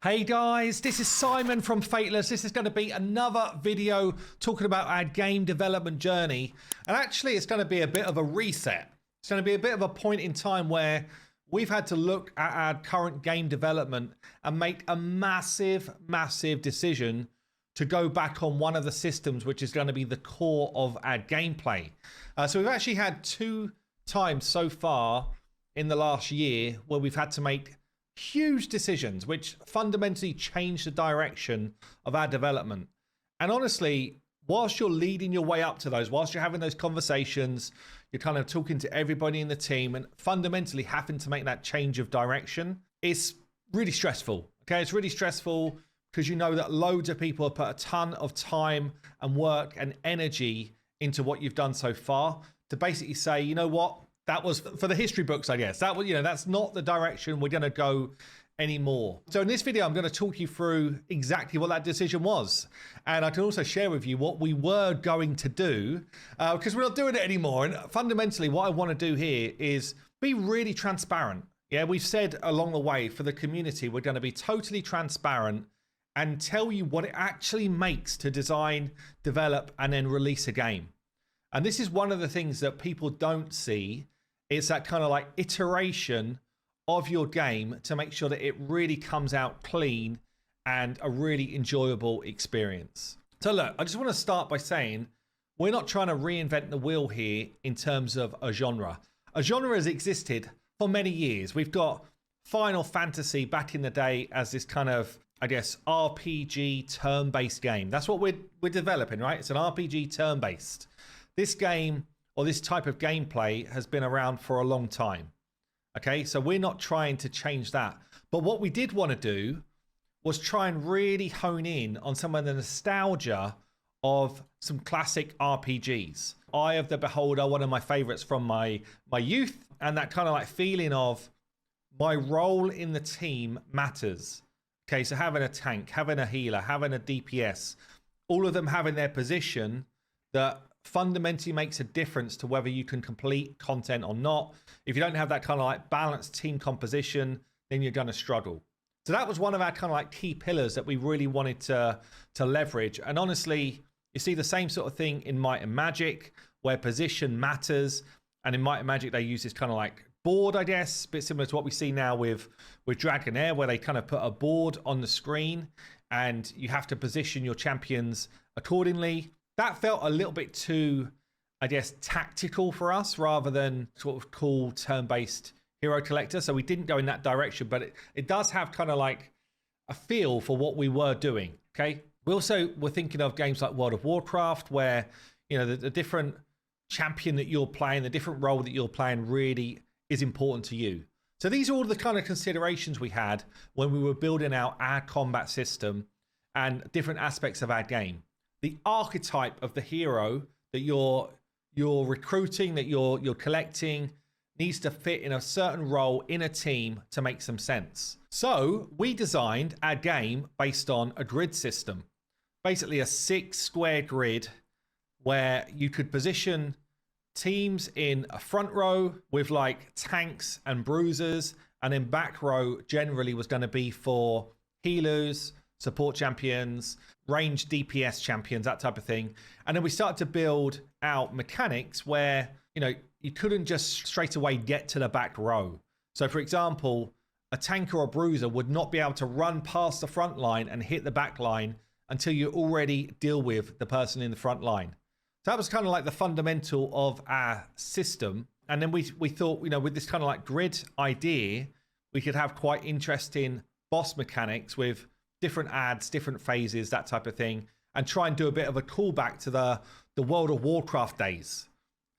Hey guys, this is Simon from Fateless. This is going to be another video talking about our game development journey. And actually, it's going to be a bit of a reset. It's going to be a bit of a point in time where we've had to look at our current game development and make a massive decision to go back on one of the systems, which is going to be the core of our gameplay. So we've actually had 2 times so far in the last year where we've had to make huge decisions which fundamentally change the direction of our development. And honestly, whilst you're leading your way up to those, whilst you're having those conversations, you're kind of talking to everybody in the team and fundamentally having to make that change of direction, it's really stressful. Okay, it's really stressful because you know that loads of people have put a ton of time and work and energy into what you've done so far to basically say, you know what, that was for the history books, I guess. That was, you know, that's not the direction we're going to go anymore. So in this video, I'm going to talk you through exactly what that decision was. And I can also share with you what we were going to do because we're not doing it anymore. And fundamentally, what I want to do here is be really transparent. Yeah, we've said along the way for the community, we're going to be totally transparent and tell you what it actually makes to design, develop, and then release a game. And this is one of the things that people don't see. It's that kind of like iteration of your game to make sure that it really comes out clean and a really enjoyable experience. So look, I just want to start by saying we're not trying to reinvent the wheel here in terms of a genre. A genre has existed for many years. We've got Final Fantasy back in the day as this kind of, I guess, RPG turn-based game. That's what we're developing, right? It's an RPG turn-based. This game or this type of gameplay has been around for a long time. Okay, so we're not trying to change that. But what we did want to do was try and really hone in on some of the nostalgia of some classic RPGs. Eye of the Beholder, one of my favorites from my youth, and that kind of like feeling of my role in the team matters. Okay, so having a tank, having a healer, having a DPS, all of them having their position that fundamentally makes a difference to whether you can complete content or not. If you don't have that kind of like balanced team composition, then you're going to struggle. So that was one of our kind of like key pillars that we really wanted to leverage. And honestly, you see the same sort of thing in Might and Magic, where position matters. And in Might and Magic, they use this kind of like board, I guess, a bit similar to what we see now with Dragonair, where they kind of put a board on the screen and you have to position your champions accordingly. That felt a little bit too, I guess, tactical for us rather than sort of cool turn-based hero collector. So we didn't go in that direction, but it does have kind of like a feel for what we were doing. Okay. We also were thinking of games like World of Warcraft, where, you know, the different champion that you're playing, the different role that you're playing really is important to you. So these are all the kind of considerations we had when we were building out our combat system and different aspects of our game. The archetype of the hero that you're recruiting, that you're collecting, needs to fit in a certain role in a team to make some sense. So we designed our game based on a grid system, basically a 6-square grid where you could position teams in a front row with like tanks and bruisers, and then back row generally was going to be for healers, support champions, range DPS champions, that type of thing. And then we started to build out mechanics where, you know, you couldn't just straight away get to the back row. So for example, a tanker or bruiser would not be able to run past the front line and hit the back line until you already deal with the person in the front line. So that was kind of like the fundamental of our system. And then we thought, you know, with this kind of like grid idea, we could have quite interesting boss mechanics with different adds, different phases, that type of thing, and try and do a bit of a callback to the World of Warcraft days.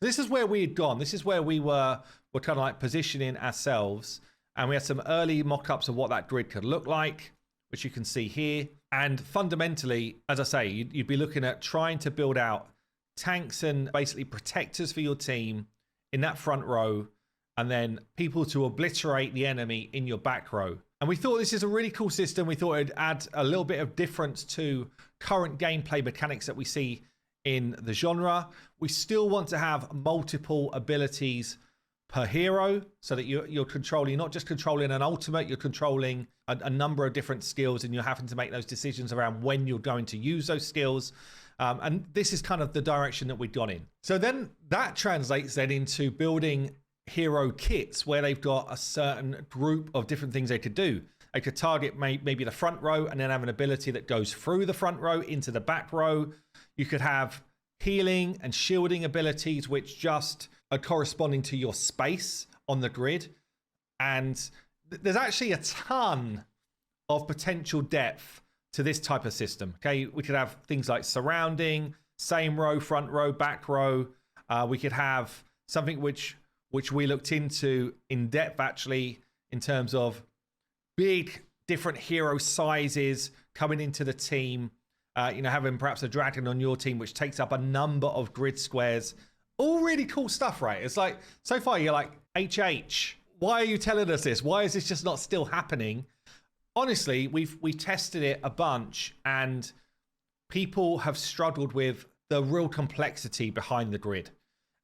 This is where we had gone. This is where we were kind of like positioning ourselves. And we had some early mock-ups of what that grid could look like, which you can see here. And fundamentally, as I say, you'd be looking at trying to build out tanks and basically protectors for your team in that front row, and then people to obliterate the enemy in your back row. And we thought this is a really cool system. We thought it'd add a little bit of difference to current gameplay mechanics that we see in the genre. We still want to have multiple abilities per hero, so that you're controlling, not just controlling an ultimate, you're controlling a number of different skills, and you're having to make those decisions around when you're going to use those skills. And this is kind of the direction that we'd gone in. So then that translates then into building hero kits where they've got a certain group of different things they could do. They could target maybe the front row and then have an ability that goes through the front row into the back row. You could have healing and shielding abilities which just are corresponding to your space on the grid. And there's actually a ton of potential depth to this type of system. Okay, we could have things like surrounding, same row, front row, back row. We could have something which we looked into in depth actually, in terms of big different hero sizes coming into the team. Having perhaps a dragon on your team which takes up a number of grid squares. All really cool stuff, right? It's like, so far you're like, HH, why are you telling us this? Why is this just not still happening? Honestly, we've tested it a bunch, and people have struggled with the real complexity behind the grid.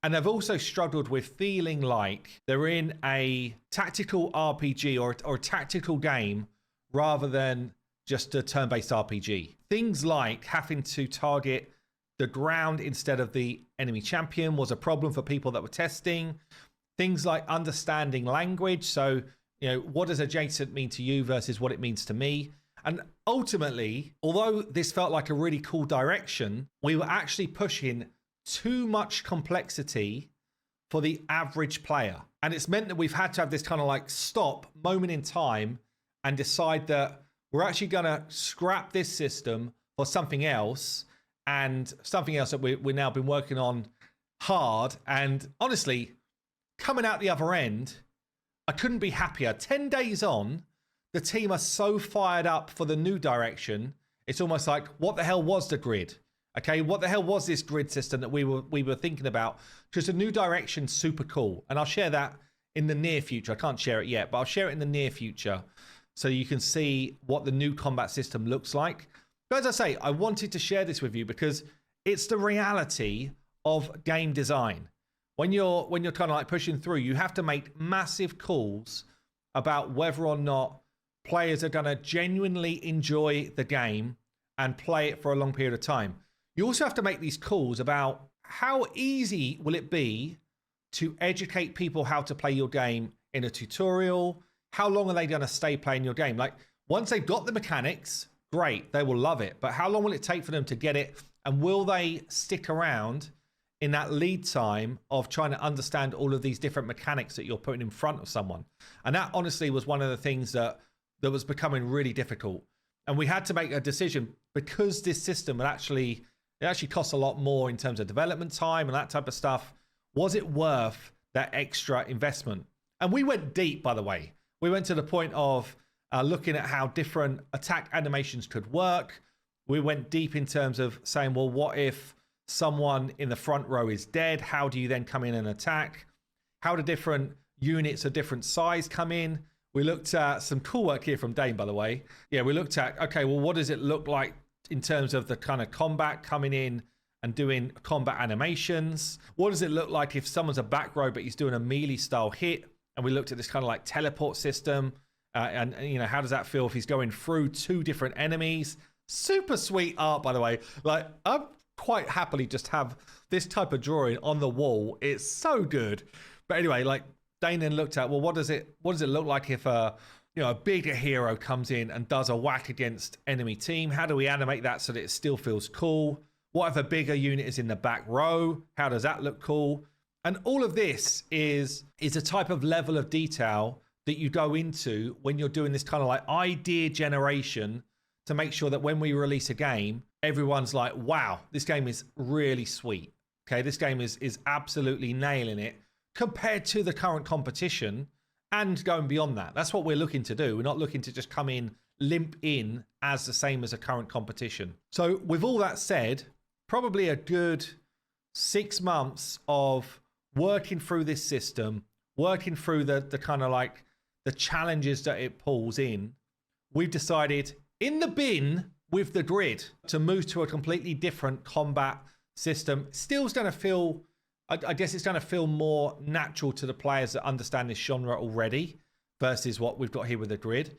And they've also struggled with feeling like they're in a tactical RPG or a tactical game rather than just a turn-based RPG. Things like having to target the ground instead of the enemy champion was a problem for people that were testing. Things like understanding language. So, what does adjacent mean to you versus what it means to me? And ultimately, although this felt like a really cool direction, we were actually pushing too much complexity for the average player. And it's meant that we've had to have this kind of like stop moment in time and decide that we're actually going to scrap this system for something else, and something else that we've now been working on hard. And honestly, coming out the other end, I couldn't be happier. 10 days on, the team are so fired up for the new direction. It's almost like, what the hell was the grid? Okay, what the hell was this grid system that we were thinking about? Because the new direction's super cool. And I'll share that in the near future. I can't share it yet, but I'll share it in the near future so you can see what the new combat system looks like. But as I say, I wanted to share this with you because it's the reality of game design. When you're kind of like pushing through, you have to make massive calls about whether or not players are going to genuinely enjoy the game and play it for a long period of time. You also have to make these calls about how easy will it be to educate people how to play your game in a tutorial. How long are they going to stay playing your game? Like, once they've got the mechanics, great, they will love it. But how long will it take for them to get it? And will they stick around in that lead time of trying to understand all of these different mechanics that you're putting in front of someone? And that honestly was one of the things that was becoming really difficult. And we had to make a decision because this system actually costs a lot more in terms of development time and that type of stuff. Was it worth that extra investment? And we went deep, by the way. We went to the point of looking at how different attack animations could work. We went deep in terms of saying, well, what if someone in the front row is dead? How do you then come in and attack? How do different units of different size come in? We looked at some cool work here from Dane, by the way. Yeah, we looked at, okay, well, what does it look like in terms of the kind of combat coming in and doing combat animations? What does it look like if someone's a back row but he's doing a melee style hit? And we looked at this kind of like teleport system. And how does that feel if he's going through two different enemies? Super sweet art, by the way. Like, I'm quite happily just have this type of drawing on the wall. It's so good. But anyway, like, Dane then looked at, well, what does it look like if a bigger hero comes in and does a whack against enemy team? How do we animate that so that it still feels cool? What if a bigger unit is in the back row? How does that look cool? And all of this is a type of level of detail that you go into when you're doing this kind of like idea generation to make sure that when we release a game, everyone's like, wow, this game is really sweet. Okay, this game is absolutely nailing it compared to the current competition and going beyond that. That's what we're looking to do. We're not looking to just come in, limp in as the same as a current competition. So with all that said, probably a good 6 months of working through this system, working through the kind of like the challenges that it pulls in, we've decided in the bin with the grid to move to a completely different combat system. Still's going to feel I guess it's going to feel more natural to the players that understand this genre already versus what we've got here with the grid.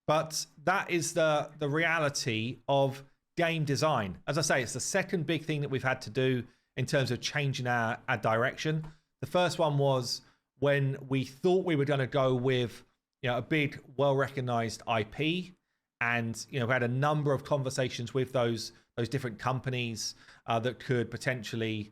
But that is the reality of game design. As I say, it's the second big thing that we've had to do in terms of changing our direction. The first one was when we thought we were going to go with, you know, a big, well-recognized IP, and, you know, we had a number of conversations with those different companies that could potentially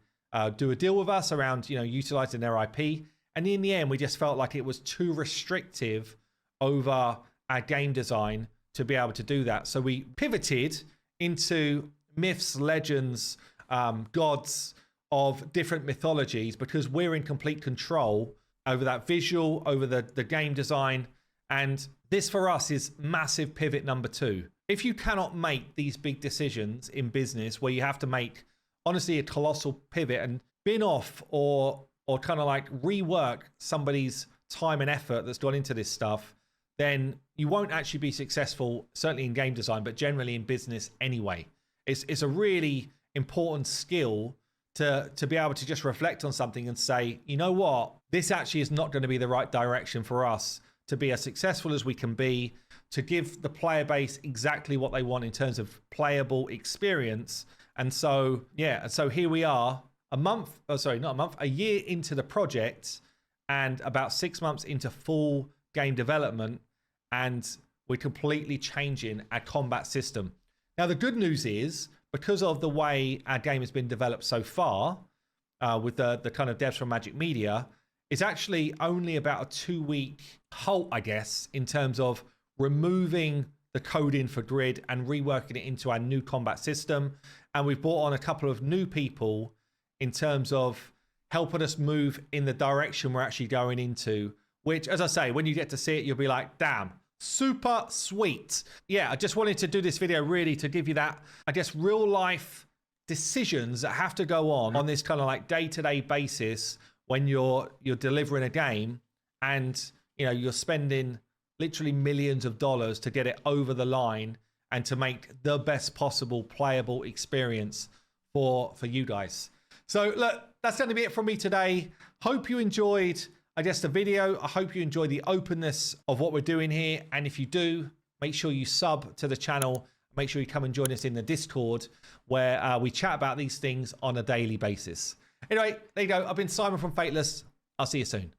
do a deal with us around, you know, utilizing their IP. And in the end, we just felt like it was too restrictive over our game design to be able to do that. So we pivoted into myths, legends, gods of different mythologies, because we're in complete control over that visual, over the game design. And this for us is massive pivot number 2. If you cannot make these big decisions in business where you have to make, honestly, a colossal pivot and bin off or kind of like rework somebody's time and effort that's gone into this stuff, then you won't actually be successful, certainly in game design, but generally in business anyway. It's a really important skill to be able to just reflect on something and say, you know what, this actually is not going to be the right direction for us to be as successful as we can be, to give the player base exactly what they want in terms of playable experience. And so, yeah, and so here we are, a year into the project and about 6 months into full game development, and we're completely changing our combat system. Now, the good news is, because of the way our game has been developed so far, with the kind of devs from Magic Media, it's actually only about a 2-week halt, I guess, in terms of removing the coding for Grid and reworking it into our new combat system. And we've brought on a couple of new people in terms of helping us move in the direction we're actually going into, which, as I say, when you get to see it, you'll be like, damn, super sweet. Yeah, I just wanted to do this video really to give you that, I guess, real life decisions that have to go on this kind of like day-to-day basis when you're delivering a game, and, you know, you're spending literally millions of dollars to get it over the line and to make the best possible playable experience for you guys. So look, that's going to be it from me today. Hope you enjoyed, I guess, the video. I hope you enjoy the openness of what we're doing here. And if you do, make sure you sub to the channel. Make sure you come and join us in the Discord, where we chat about these things on a daily basis. Anyway, there you go. I've been Simon from Fateless. I'll see you soon.